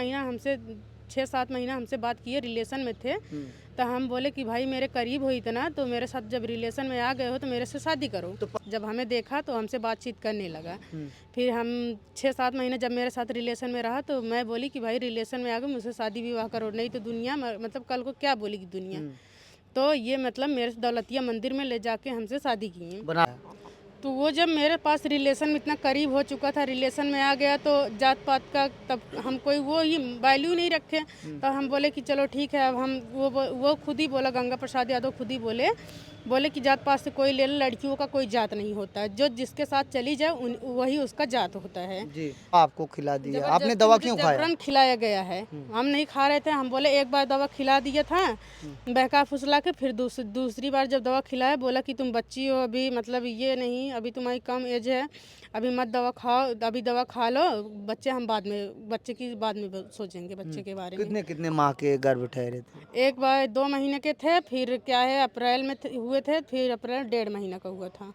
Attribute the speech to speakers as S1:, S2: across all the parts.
S1: महीना हमसे 6-7 महीना हमसे बात किए, रिलेशन में थे। तो हम बोले कि भाई मेरे करीब हो इतना, तो मेरे साथ जब रिलेशन में आ गए हो तो मेरे से शादी करो। तो जब हमें देखा तो हमसे बातचीत करने लगा। फिर हम 6-7 महीने जब मेरे साथ रिलेशन में रहा तो मैं बोली कि भाई रिलेशन में आ गए, मुझसे शादी विवाह करो, नहीं तो दुनिया मतलब कल को क्या बोलेगी दुनिया। तो ये मतलब मेरे दौलतिया मंदिर में ले जाके हमसे शादी की
S2: बना
S1: तो वो जब मेरे पास रिलेशन में इतना करीब हो चुका था, रिलेशन में आ गया, तो जात पात का तब हम कोई वो ही वैल्यू नहीं रखे। तो हम बोले कि चलो ठीक है, अब हम वो खुद ही बोला, गंगा प्रसाद यादव खुद ही बोले कि जात पात से कोई ले लो, लड़कियों का कोई जात नहीं होता, जो जिसके साथ चली जाए वही उसका जात होता है।
S2: जी, आपको खिला दिया, आपने
S1: जबरदस्ती
S2: दवा
S1: मुझे
S2: क्यों खाया?
S1: जबरन खिलाया गया है। हम नहीं खा रहे थे, हम बोले एक बार दवा खिला दिया था बहका फुसला के, फिर दूसरी बार जब दवा खिलाया बोला कि तुम बच्ची हो अभी, मतलब ये नहीं, अभी तुम्हारी कम एज है, अभी मत दवा खाओ, अभी दवा खा लो, बच्चे की बाद में सोचेंगे बच्चे के बारे में।
S2: कितने कितने माह के गर्भ ठहरे थे?
S1: एक बार 2 महीने के थे, फिर क्या है अप्रैल में हुए थे, फिर अप्रैल 1.5 महीना का हुआ था।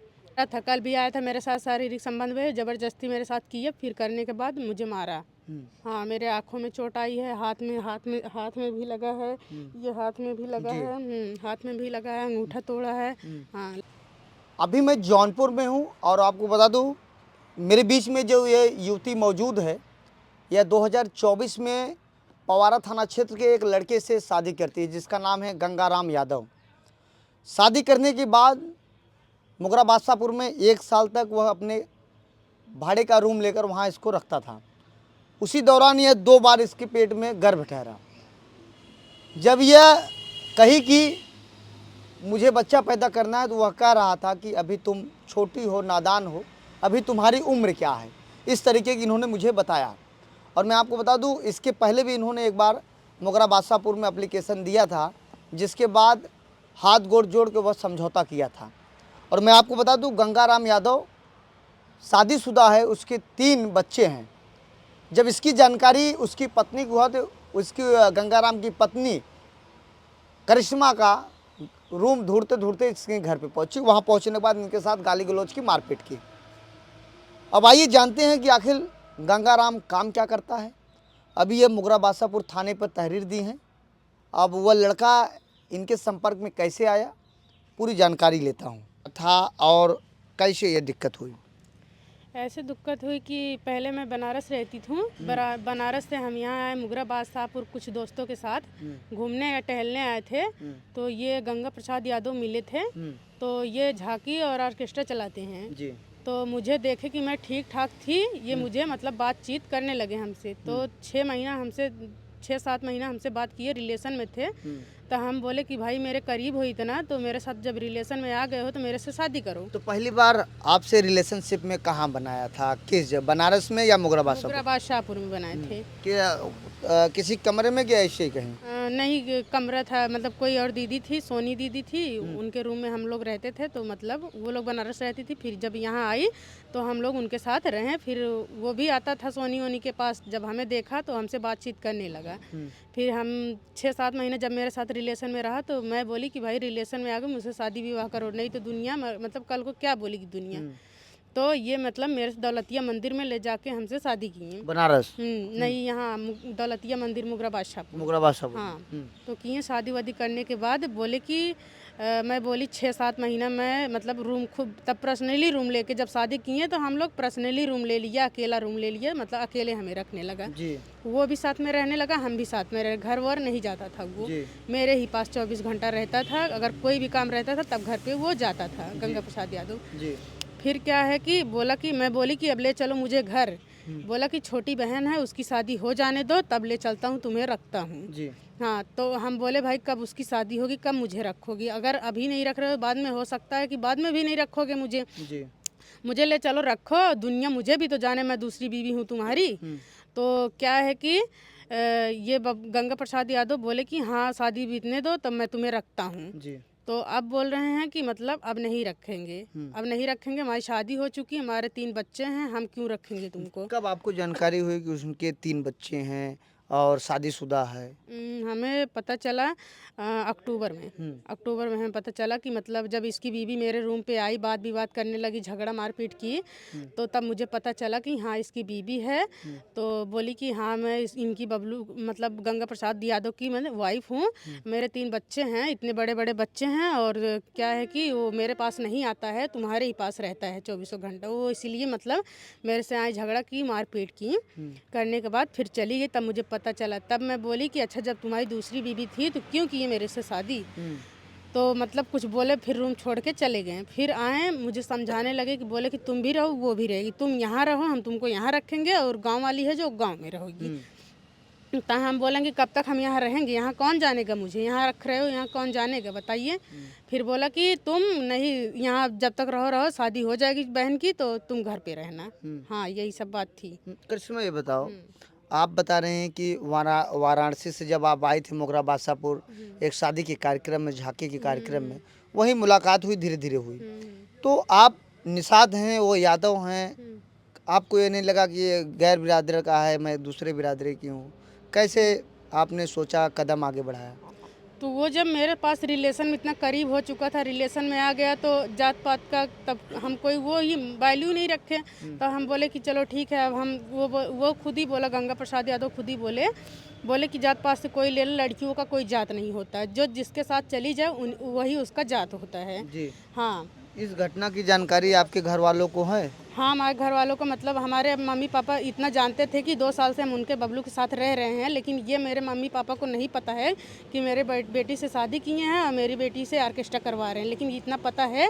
S1: कल भी आया था मेरे साथ, शारीरिक संबंध में जबरदस्ती मेरे साथ किए, फिर करने के बाद मुझे मारा। हाँ, मेरे आँखों में चोट आई है, हाथ में भी लगा है, ये हाथ में भी लगा है, हाथ में भी लगा है, अंगूठा तोड़ा है। हाँ।
S2: अभी मैं जौनपुर में हूँ और आपको बता दूँ, मेरे बीच में जो ये युवती मौजूद है, यह 2024 में पवारा थाना क्षेत्र के एक लड़के से शादी करती है जिसका नाम है गंगाराम यादव। शादी करने के बाद मुगरा बादशाहपुर में 1 साल तक वह अपने भाड़े का रूम लेकर वहाँ इसको रखता था। उसी दौरान यह 2 बार इसके पेट में गर्भ ठहरा। जब यह कही कि मुझे बच्चा पैदा करना है तो वह कह रहा था कि अभी तुम छोटी हो, नादान हो, अभी तुम्हारी उम्र क्या है, इस तरीके की इन्होंने मुझे बताया। और मैं आपको बता दूं, इसके पहले भी इन्होंने एक बार मुगरा बादशाहपुर में एप्लीकेशन दिया था, जिसके बाद हाथ गोड़ जोड़ के वह समझौता किया था। और मैं आपको बता दूं, गंगाराम यादव शादीशुदा है, उसके 3 बच्चे हैं। जब इसकी जानकारी उसकी पत्नी को हुआ तो उसकी गंगाराम की पत्नी करिश्मा का रूम ढूंढते ढूंढते इसके घर पे पहुंची। वहां पहुंचने के बाद इनके साथ गाली गलौज की, मारपीट की। अब आइए जानते हैं कि आखिर गंगाराम काम क्या करता है। अभी ये मुगरा बादशाहपुर थाने पर तहरीर दी है। अब वह लड़का इनके संपर्क में कैसे आया, पूरी जानकारी लेता हूँ था और कैसे ये दिक्कत हुई।
S1: ऐसे दिक्कत हुई कि पहले मैं बनारस रहती थी। बनारस से हम यहाँ आए मुगरा बादशाहपुर कुछ दोस्तों के साथ घूमने या टहलने आए थे। तो ये गंगा प्रसाद यादव मिले थे। तो ये झांकी और ऑर्केस्ट्रा चलाते हैं जी। तो मुझे देखे कि मैं ठीक ठाक थी, ये मुझे मतलब बातचीत करने लगे हमसे। तो 6-7 महीना हमसे बात किए, रिलेशन में थे। तो हम बोले कि भाई मेरे करीब हो इतना, तो मेरे साथ जब रिलेशन में आ गए हो तो मेरे से शादी करो।
S2: तो पहली बार आपसे रिलेशनशिप में कहाँ बनाया था, किस जगह, बनारस में या मुगरा
S1: बादशाहपुर में बनाए थे।
S2: किसी कमरे में क्या ऐसे ही कहीं?
S1: नहीं, कमरा था, मतलब कोई और दीदी थी, सोनी दीदी थी, उनके रूम में हम लोग रहते थे। तो मतलब वो लोग बनारस रहती थी, फिर जब यहाँ आई तो हम लोग उनके साथ रहे। फिर वो भी आता था सोनी ओनी के पास, जब हमें देखा तो हमसे बातचीत करने लगा। फिर हम 6-7 महीने जब मेरे साथ रिलेशन में रहा तो मैं बोली कि भाई रिलेशन में आ गए, मुझसे शादी विवाह करो, नहीं तो दुनिया मतलब कल को क्या बोलेगी दुनिया। तो ये मतलब मेरे दौलतिया मंदिर में ले जाके हमसे शादी की।
S2: बनारस?
S1: नहीं, यहाँ दौलतिया मंदिर मुगरा बादशाहपुर। हाँ। तो किए शादी वादी करने के बाद बोले कि मैं बोली 6-7 महीना मैं मतलब रूम खूब, तब पर्सनली रूम लेके जब शादी किए तो हम लोग पर्सनली रूम ले लिया, अकेला रूम ले लिया, मतलब अकेले हमें रखने लगा जी। वो भी साथ में रहने लगा, हम भी साथ में रहे। घर वर नहीं जाता था वो जी। मेरे ही पास 24 घंटा रहता था। अगर कोई भी काम रहता था तब घर पे वो जाता था, गंगा प्रसाद यादव जी। फिर क्या है कि बोला कि मैं बोली कि अब ले चलो मुझे घर। बोला कि छोटी बहन है, उसकी शादी हो जाने दो, तब ले चलता हूँ, तुम्हें रखता हूँ जी। हाँ, तो हम बोले भाई कब उसकी शादी होगी, कब मुझे रखोगी, अगर अभी नहीं रख रहे हो बाद में हो सकता है कि बाद में भी नहीं रखोगे मुझे जी। मुझे ले चलो, रखो, दुनिया मुझे भी तो जाने, मैं दूसरी बीवी हूँ तुम्हारी। तो क्या है कि ये गंगा प्रसाद यादव बोले कि हाँ शादी बीतने दो तब मैं तुम्हें रखता हूँ जी। तो अब बोल रहे हैं कि मतलब अब नहीं रखेंगे, हमारी शादी हो चुकी है, हमारे 3 बच्चे हैं, हम क्यों रखेंगे तुमको।
S2: कब आपको जानकारी हुई कि उनके 3 बच्चे हैं और शादीशुदा है?
S1: हमें पता चला अक्टूबर में। अक्टूबर में हमें पता चला कि मतलब जब इसकी बीवी मेरे रूम पे आई, बात विवाद करने लगी, झगड़ा मारपीट की, तो तब मुझे पता चला कि हाँ इसकी बीवी है। तो बोली कि हाँ मैं इनकी बबलू मतलब गंगा प्रसाद यादव की मैं वाइफ हूँ, मेरे 3 बच्चे हैं, इतने बड़े बड़े बच्चे हैं, और क्या है कि वो मेरे पास नहीं आता है, तुम्हारे ही पास रहता है 24 घंटा। वो इसीलिए मतलब मेरे से आई, झगड़ा की, मारपीट की, करने के बाद फिर चली गई। तब मुझे पता चला। तब मैं बोली कि अच्छा जब तुम्हारी दूसरी बीवी थी तो क्यों किए मेरे से शादी? तो मतलब कुछ बोले, फिर रूम छोड़ के चले गए। फिर आए, मुझे समझाने लगे कि बोले कि तुम भी रहो वो भी रहेगी, तुम यहाँ रहो हम तुमको यहाँ रखेंगे, और गांव वाली है जो गांव में रहोगी। तो हम बोलेंगे कब तक हम यहाँ रहेंगे, यहाँ कौन जानेगा, मुझे यहाँ रख रहे हो, यहाँ कौन जानेगा बताइए। फिर बोला कि तुम नहीं यहाँ जब तक रहो, शादी हो जाएगी बहन की तो तुम घर पे रहना। हाँ यही सब बात थी।
S2: करिश्मा ये बताओ, आप बता रहे हैं कि वाराणसी से जब आप आई थी मोगरा बादशाहपुर एक शादी के कार्यक्रम में, झांकी के कार्यक्रम में, वही मुलाकात हुई, धीरे धीरे हुई। तो आप निषाद हैं, वो यादव हैं, आपको ये नहीं लगा कि ये गैर बिरादर का है, मैं दूसरे बिरादरी की हूँ? कैसे आपने सोचा, कदम आगे बढ़ाया?
S1: तो वो जब मेरे पास रिलेशन में इतना करीब हो चुका था, रिलेशन में आ गया, तो जात पात का तब हम कोई वो ही वैल्यू नहीं रखे। तो हम बोले कि चलो ठीक है। अब हम वो खुद ही बोला, गंगा प्रसाद यादव खुद ही बोले कि जात पात से कोई ले लो, लड़कियों का कोई जात नहीं होता है, जो जिसके साथ चली जाए वही उसका जात होता है जी। हाँ,
S2: इस घटना की जानकारी आपके घर वालों को है?
S1: हाँ हमारे घर वालों को मतलब हमारे मम्मी पापा इतना जानते थे कि 2 साल से हम उनके बबलू के साथ रह रहे हैं, लेकिन ये मेरे मम्मी पापा को नहीं पता है कि मेरे बेटी से शादी किए हैं और मेरी बेटी से ऑर्केस्ट्रा करवा रहे हैं। लेकिन इतना पता है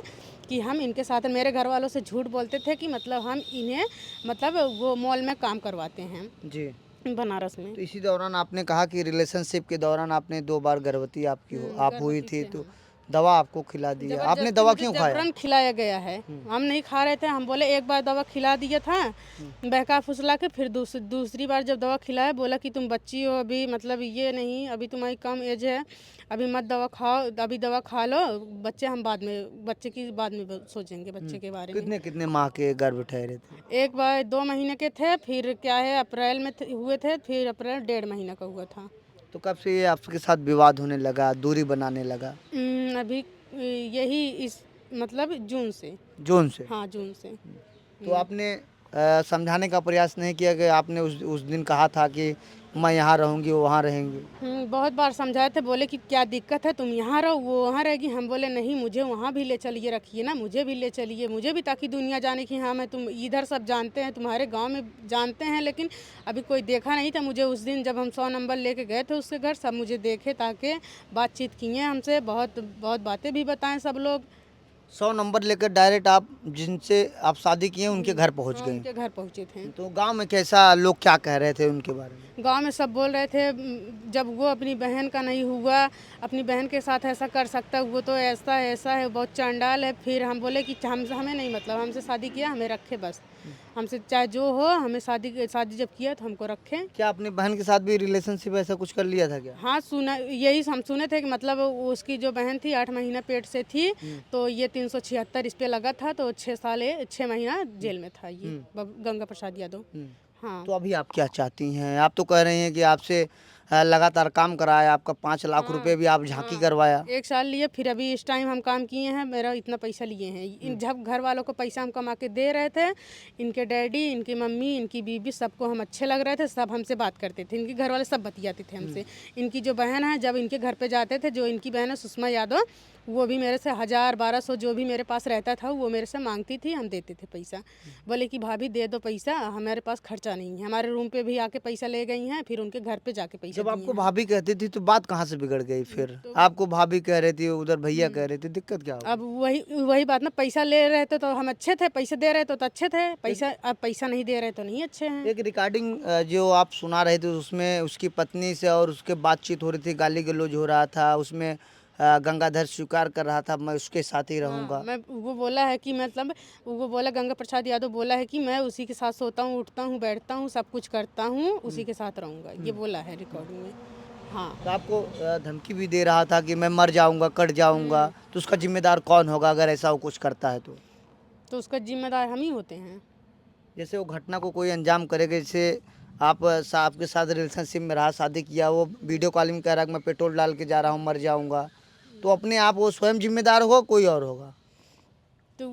S1: कि हम इनके साथ, मेरे घर वालों से झूठ बोलते थे कि मतलब हम इन्हें मतलब वो मॉल में काम करवाते हैं जी, बनारस में।
S2: तो इसी दौरान आपने कहा कि रिलेशनशिप के दौरान आपने 2 बार गर्भवती आप हुई थी, तो दवा आपको खिला दी है, आपने दवा क्यों खाया?
S1: जबरन खिलाया गया है, हम नहीं खा रहे थे। हम बोले एक बार दवा खिला दिया था बहका फुसला के, फिर दूसरी बार जब दवा खिलाया बोला कि तुम बच्ची हो अभी, मतलब ये नहीं, अभी तुम्हारी कम एज है, अभी मत दवा खाओ, अभी दवा खा लो, बच्चे हम बाद में, बच्चे की बाद में सोचेंगे बच्चे के बारे में।
S2: कितने माह के गर्भ ठहरे थे?
S1: एक बार 2 महीने के थे, फिर क्या है अप्रैल में हुए थे, फिर अप्रैल 1.5 महीना का हुआ था।
S2: तो कब से ये आपके साथ विवाद होने लगा, दूरी बनाने लगा?
S1: अभी यही इस मतलब जून से।
S2: हाँ,
S1: जून से।
S2: तो आपने समझाने का प्रयास नहीं किया कि आपने उस दिन कहा था कि मैं यहाँ रहूँगी, वो वहाँ रहेंगी?
S1: बहुत बार समझाए थे, बोले कि क्या दिक्कत है, तुम यहाँ रहो वो वहाँ रहेगी। हम बोले नहीं, मुझे वहाँ भी ले चलिए, रखिए ना, मुझे भी ले चलिए, मुझे भी, ताकि दुनिया जाने कि हाँ मैं, तुम इधर सब जानते हैं, तुम्हारे गांव में जानते हैं, लेकिन अभी कोई देखा नहीं था मुझे। उस दिन जब हम 100 नंबर लेके गए थे उसके घर, सब मुझे देखे, ताकि बातचीत किए हमसे, बहुत बहुत बातें भी बताएं सब लोग।
S2: 100 नंबर लेकर डायरेक्ट आप जिनसे आप शादी किए उनके घर पहुंच गए?
S1: उनके घर पहुँचे थे।
S2: तो गांव में कैसा लोग क्या कह रहे थे उनके बारे में?
S1: गांव में सब बोल रहे थे, जब वो अपनी बहन का नहीं हुआ, अपनी बहन के साथ ऐसा कर सकता, वो तो ऐसा है, बहुत चांडाल है। फिर हम बोले कि हमें नहीं मतलब, हमसे शादी किया, हमें रखे बस, हमसे चाहे जो हो, हमें शादी जब किया तो हमको रखें।
S2: क्या अपनी बहन के साथ भी रिलेशनशिप ऐसा कुछ कर लिया था क्या?
S1: हाँ सुना, यही हम सुने थे कि मतलब उसकी जो बहन थी 8 महीना पेट से थी, तो ये 376 इस पे लगा था, तो 6 महीना जेल में था ये गंगा प्रसाद यादव। हाँ,
S2: तो अभी आप क्या चाहती हैं? आप तो कह रहे हैं कि आपसे लगातार काम कराया, आपका 5 लाख रुपए भी आप झांकी करवाया।
S1: 1 साल लिए, फिर अभी इस टाइम हम काम किए हैं, मेरा इतना पैसा लिए हैं। जब घर वालों को पैसा हम कमा के दे रहे थे, इनके डैडी, इनकी मम्मी, इनकी बीबी, सबको हम अच्छे लग रहे थे, सब हमसे बात करते थे, इनके घर वाले सब बतियाते थे हमसे। इनकी जो बहन है, जब इनके घर पे जाते थे, जो इनकी बहन है सुषमा यादव, वो भी मेरे से 1000-1200 जो भी मेरे पास रहता था वो मेरे से मांगती थी, हम देते थे पैसा। बोले कि भाभी दे दो पैसा, हमारे पास खर्चा नहीं है। हमारे रूम पे भी आके पैसा ले गई हैं, फिर उनके घर पे जाके पैसा।
S2: जब आपको भाभी कहती थी तो बात कहाँ से बिगड़ गई फिर? आपको भाभी कह रही थी, उधर भैया कह रहे थे, दिक्कत क्या हुआ?
S1: अब वही बात ना, पैसा ले रहे थे तो हम अच्छे थे, पैसे दे रहे थे तो अच्छे थे, अब पैसा नहीं दे रहे तो नहीं अच्छे हैं।
S2: एक रिकॉर्डिंग जो आप सुना रहे थे उसमें उसकी पत्नी से और उसके बातचीत हो रही थी, गाली गलौज हो रहा था, उसमें गंगाधर स्वीकार कर रहा था मैं उसके साथ ही रहूंगा।
S1: मैं वो बोला है कि मतलब वो बोला, गंगा प्रसाद यादव बोला है कि मैं उसी के साथ सोता हूँ, उठता हूँ, बैठता हूँ, सब कुछ करता हूँ, उसी के साथ रहूँगा, ये बोला है रिकॉर्डिंग में। हाँ,
S2: तो आपको धमकी भी दे रहा था कि मैं मर जाऊंगा, कट जाऊंगा, तो उसका जिम्मेदार कौन होगा अगर ऐसा वो कुछ करता है तो?
S1: उसका जिम्मेदार हम ही होते हैं।
S2: जैसे वो घटना को कोई अंजाम करेगा, जैसे आप साहब के साथ रिलेशनशिप में रहा, शादी किया, वो वीडियो कॉलिंग कह रहा है कि मैं पेट्रोल डाल के जा रहा हूँ, मर जाऊंगा, तो अपने आप वो स्वयं जिम्मेदार होगा, कोई और होगा?
S1: तो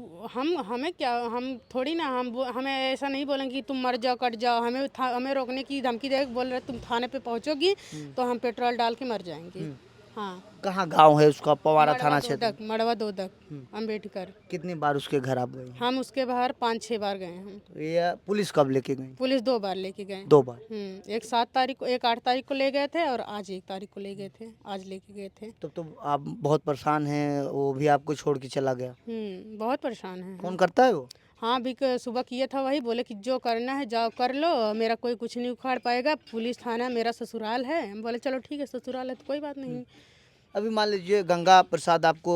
S1: हमें क्या, हम थोड़ी ना, हमें ऐसा नहीं बोलेंगे कि तुम मर जाओ कट जाओ। हमें रोकने की धमकी दे बोल रहे तुम थाने पे पहुंचोगी तो हम पेट्रोल डाल के मर जाएंगे। हाँ।
S2: कहाँ गांव है उसका? पवारा थाना क्षेत्र।
S1: मड़वा दोदक अम्बेडकर।
S2: कितनी बार उसके घर आप गए?
S1: हम उसके बाहर 5-6 बार गए हैं।
S2: तो ये पुलिस कब लेके गई?
S1: पुलिस 2 बार लेके गए।
S2: 2 बार?
S1: एक 7 तारीख को, एक 8 तारीख को ले गए थे और आज 1 तारीख को ले गए थे, आज लेके गए थे।
S2: तब तो आप बहुत परेशान हैं, वो भी आपको छोड़ के चला गया।
S1: बहुत परेशान है।
S2: कौन करता है वो?
S1: हाँ, अभी सुबह किया था, वही बोले कि जो करना है जाओ कर लो, मेरा कोई कुछ नहीं उखाड़ पाएगा, पुलिस थाना मेरा ससुराल है। हम बोले चलो ठीक है, ससुराल है तो कोई बात नहीं।
S2: अभी मान लीजिए गंगा प्रसाद आपको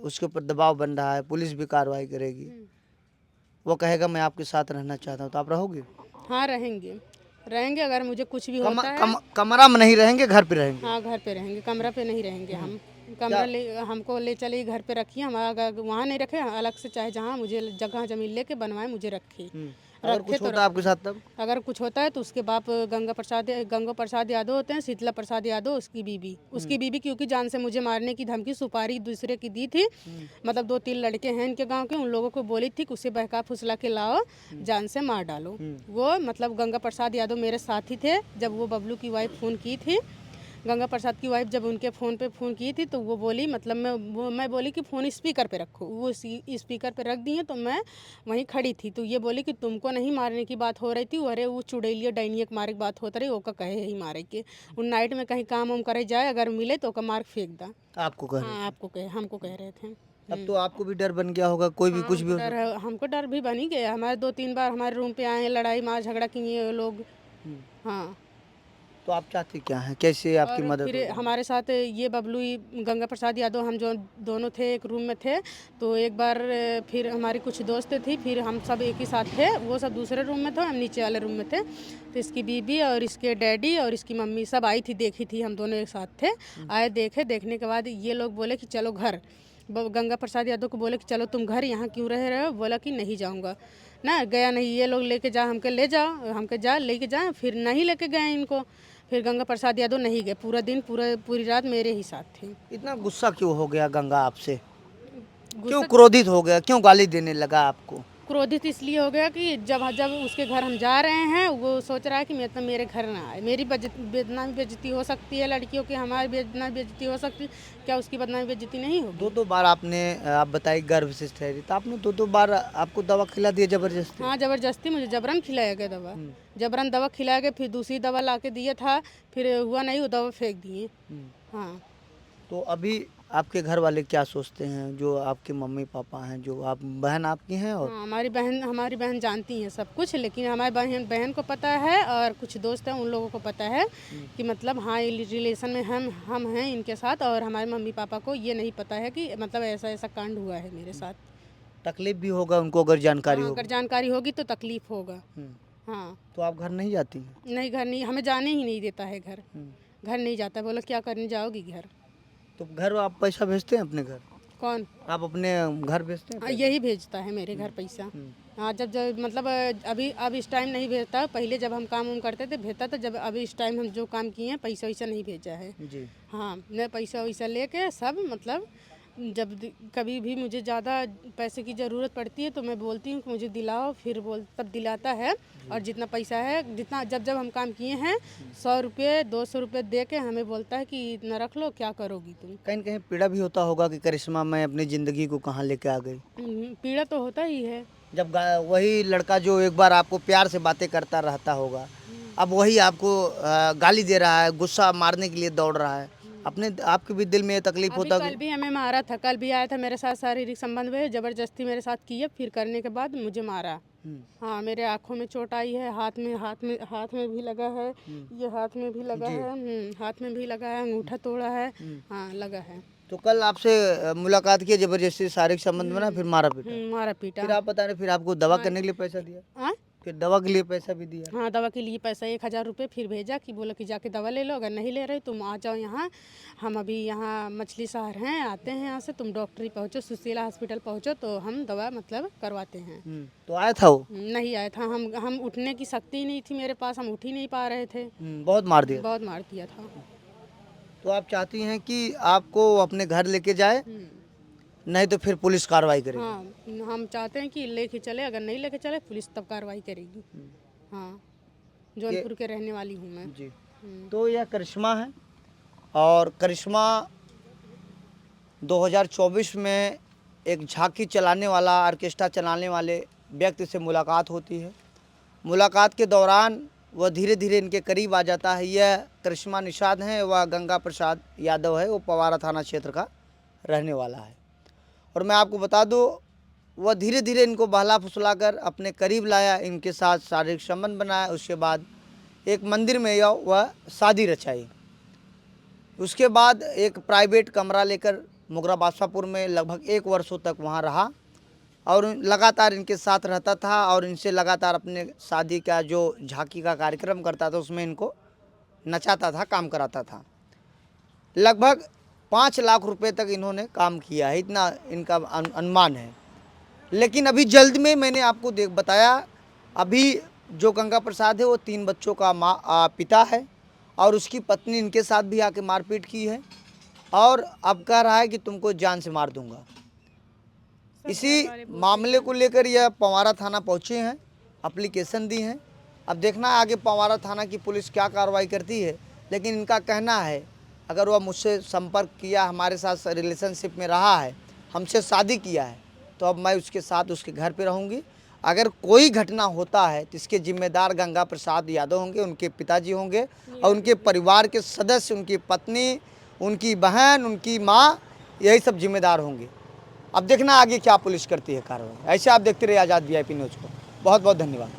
S2: उसके ऊपर दबाव बन रहा है, पुलिस भी कार्रवाई करेगी, वो कहेगा मैं आपके साथ रहना चाहता हूँ, तो आप रहोगे?
S1: हाँ रहेंगे अगर मुझे कुछ भी होता है।
S2: कमरा में नहीं रहेंगे, घर पे रहेंगे?
S1: हाँ घर पे रहेंगे, कमरा पे नहीं रहेंगे हम। कमरा हमको ले चले घर पे रखिए, हमारा अगर वहाँ नहीं रखे, अलग से चाहे जहाँ मुझे जगह जमीन लेके बनवाए मुझे रखे।
S2: अगर कुछ होता है आपके साथ तब?
S1: अगर कुछ होता है तो उसके बाप गंगा प्रसाद यादव होते हैं, शीतला प्रसाद यादव उसकी बीबी क्योंकि जान से मुझे मारने की धमकी सुपारी दूसरे की दी थी। मतलब 2-3 लड़के हैं इनके गांव के, उन लोगों को बोली थी कि उसे बहका फुसला के लाओ, जान से मार डालो। वो मतलब गंगा प्रसाद यादव मेरे साथी थे जब वो बबलू की वाइफ फ़ोन की थी। गंगा प्रसाद की वाइफ जब उनके फ़ोन पे फ़ोन की थी तो वो बोली, मतलब मैं बोली कि फ़ोन स्पीकर पे रखो, वो स्पीकर पे रख दिए तो मैं वहीं खड़ी थी। तो ये बोली कि तुमको नहीं मारने की बात हो रही थी, अरे वो चुड़ैलिया डाइनिया के मारे की बात होता रही, ओका कहे ही मारे के उन नाइट में कहीं काम वाम करे जाए, अगर मिले तो ओका मार फेंक दा।
S2: आपको कह रहे?
S1: हाँ आपको कहे, हमको कह रहे थे।
S2: अब तो आपको भी डर बन गया होगा, कोई भी कुछ भी
S1: हमको डर भी बन ही गया। हमारे 2-3 बार हमारे रूम पे आए, लड़ाई मार झगड़ा किए लोग। हाँ।
S2: तो आप चाहते क्या हैं, कैसे आपकी मदद?
S1: फिर हमारे साथ ये बबलू गंगा प्रसाद यादव, हम जो दोनों थे एक रूम में थे, तो एक बार फिर हमारी कुछ दोस्त थी, फिर हम सब एक ही साथ थे, वो सब दूसरे रूम में थे, हम नीचे वाले रूम में थे। तो इसकी बीबी और इसके डैडी और इसकी मम्मी सब आई थी, देखी थी, हम दोनों एक साथ थे। आए देखने के बाद ये लोग बोले कि चलो घर, गंगा प्रसाद यादव को बोले कि चलो तुम घर, यहाँ क्यों रह रहे हो? बोला कि नहीं जाऊँगा ना, गया नहीं। ये लोग लेके जा, हमके ले जाओ, हमके जा लेके जाए, फिर नहीं लेके गए इनको। फिर गंगा प्रसाद यादव नहीं गए, पूरा दिन पूरी रात मेरे ही साथ थे।
S2: इतना गुस्सा क्यों हो गया गंगा आपसे? क्यों क्रोधित हो गया, क्यों गाली देने लगा आपको?
S1: क्रोधित इसलिए हो गया कि जब उसके घर हम जा रहे हैं, वो सोच रहा है कि मेरे घर ना आए, मेरी बदनामी बेइज्जती हो सकती है, लड़कियों की हमारी बदनामी बेइज्जती हो सकती है, क्या उसकी बदनामी बेइज्जती नहीं होगी?
S2: 2 बार आपने, आप बताइए, गर्भ से ठहरी, तो आपने 2 बार आपको दवा खिला दिया जबरदस्ती?
S1: हाँ जबरदस्ती, मुझे जबरन खिलाया गया दवा। जबरन दवा खिलाया गया, फिर दूसरी दवा ला के दिया था, फिर हुआ नहीं, वो दवा फेंक दिए। हाँ।
S2: तो अभी आपके घर वाले क्या सोचते हैं, जो आपके मम्मी पापा हैं, जो आप बहन आपकी हैं? और
S1: हाँ, हमारी बहन जानती हैं सब कुछ, लेकिन हमारी बहन को पता है और कुछ दोस्त हैं उन लोगों को पता है कि मतलब हाँ ये रिलेशन में हम हैं इनके साथ, और हमारे मम्मी पापा को ये नहीं पता है कि मतलब ऐसा कांड हुआ है मेरे साथ।
S2: तकलीफ भी होगा उनको अगर जानकारी होगी?
S1: अगर जानकारी होगी तो तकलीफ होगा। हाँ।
S2: तो आप घर नहीं जाती हैं?
S1: नहीं, घर नहीं, हमें जाने ही नहीं देता है घर। घर नहीं जाता, बोला क्या करने जाओगी घर?
S2: तो घर आप पैसा भेजते हैं अपने घर?
S1: कौन?
S2: आप अपने घर भेजते हैं?
S1: यही भेजता है मेरे घर पैसा। हाँ, जब मतलब अब इस टाइम नहीं भेजता, पहले जब हम काम करते थे भेजता था, जब अभी इस टाइम हम जो काम किए हैं पैसा वैसा नहीं भेजा है
S2: जी।
S1: हाँ, मैं पैसा वैसा लेके सब, मतलब जब कभी भी मुझे ज़्यादा पैसे की ज़रूरत पड़ती है तो मैं बोलती हूँ कि मुझे दिलाओ, फिर तब दिलाता है। और जितना पैसा है, जितना जब हम काम किए हैं, 100 रुपये 200 रुपये दे के हमें बोलता है कि इतना रख लो, क्या करोगी तुम?
S2: कहीं न कहीं पीड़ा भी होता होगा कि करिश्मा मैं अपनी ज़िंदगी को कहाँ लेके आ गई?
S1: पीड़ा तो होता ही है।
S2: जब वही लड़का जो एक बार आपको प्यार से बातें करता रहता होगा, अब वही आपको गाली दे रहा है, गुस्सा मारने के लिए दौड़ रहा है, आपके भी दिल में ये तकलीफ होता?
S1: कल भी हमें मारा था, कल भी आया था मेरे साथ, शारीरिक संबंध में जबरदस्ती मेरे साथ किए, फिर करने के बाद मुझे मारा। हाँ, मेरे आँखों में चोट आई है, हाथ में भी लगा है, ये हाथ में भी लगा है, हाथ में भी लगा है, अंगूठा तोड़ा है। हाँ, लगा है।
S2: तो कल आपसे मुलाकात की, जबरदस्ती शारीरिक संबंध बना, फिर मारा पीटा?
S1: मारा पीटा।
S2: फिर आप बता रहे, फिर आपको दवा करने के लिए पैसा दिया? फिर दवा के लिए पैसा भी दिया?
S1: हाँ, दवा के लिए पैसा 1000 रुपये फिर भेजा कि बोला कि जाके दवा ले लो, अगर नहीं ले रहे तुम आ जाओ यहाँ, हम अभी यहाँ मछली शहर हैं, आते हैं यहाँ से, तुम डॉक्टरी पहुँचो, सुशीला हॉस्पिटल पहुँचो तो हम दवा मतलब करवाते हैं।
S2: तो आया था वो?
S1: नहीं आया था, हम उठने की शक्ति ही नहीं थी मेरे पास, हम उठ ही नहीं पा रहे थे।
S2: बहुत मार दिया?
S1: बहुत मार दिया था।
S2: तो आप चाहती हैं कि आपको अपने घर लेके जाए, नहीं तो फिर पुलिस कार्रवाई करेगी?
S1: हाँ, हम चाहते हैं कि लेके चले, अगर नहीं लेके चले पुलिस तब कार्रवाई करेगी। हाँ, जौनपुर के रहने वाली हूँ मैं
S2: जी। तो यह करिश्मा है, और करिश्मा 2024 में एक झांकी चलाने वाला, ऑर्केस्ट्रा चलाने वाले व्यक्ति से मुलाकात होती है। मुलाकात के दौरान वह धीरे धीरे इनके करीब आ जाता है। यह करिश्मा निषाद हैं, वह गंगा प्रसाद यादव है, वो पवारा थाना क्षेत्र का रहने वाला है। और मैं आपको बता दूं, वह धीरे धीरे इनको बहला फुसला कर अपने करीब लाया, इनके साथ शारीरिक संबंध बनाया। उसके बाद एक मंदिर में वह शादी रचाई। उसके बाद एक प्राइवेट कमरा लेकर मुगरा बादशाहपुर में लगभग 1 वर्षों तक वहाँ रहा और लगातार इनके साथ रहता था और इनसे लगातार अपने शादी का जो झांकी का कार्यक्रम करता था उसमें इनको नचाता था, काम कराता था। लगभग 5 लाख रुपए तक इन्होंने काम किया है, इतना इनका अनुमान है। लेकिन अभी जल्द में मैंने आपको बताया, अभी जो गंगा प्रसाद है वो 3 बच्चों का पिता है और उसकी पत्नी इनके साथ भी आके मारपीट की है और अब कह रहा है कि तुमको जान से मार दूंगा। इसी मामले को लेकर यह पवारा थाना पहुँचे हैं, एप्लीकेशन दी हैं। अब देखना है आगे पवारा थाना की पुलिस क्या कार्रवाई करती है। लेकिन इनका कहना है अगर वह मुझसे संपर्क किया, हमारे साथ रिलेशनशिप में रहा है, हमसे शादी किया है, तो अब मैं उसके साथ उसके घर पे रहूँगी। अगर कोई घटना होता है तो इसके जिम्मेदार गंगा प्रसाद यादव होंगे, उनके पिताजी होंगे और उनके परिवार के सदस्य, उनकी पत्नी, उनकी बहन, उनकी माँ, यही सब जिम्मेदार होंगे। अब देखना आगे क्या पुलिस करती है कार्रवाई। ऐसे आप देखते रहिए आज़ाद VIP न्यूज़ को। बहुत बहुत धन्यवाद।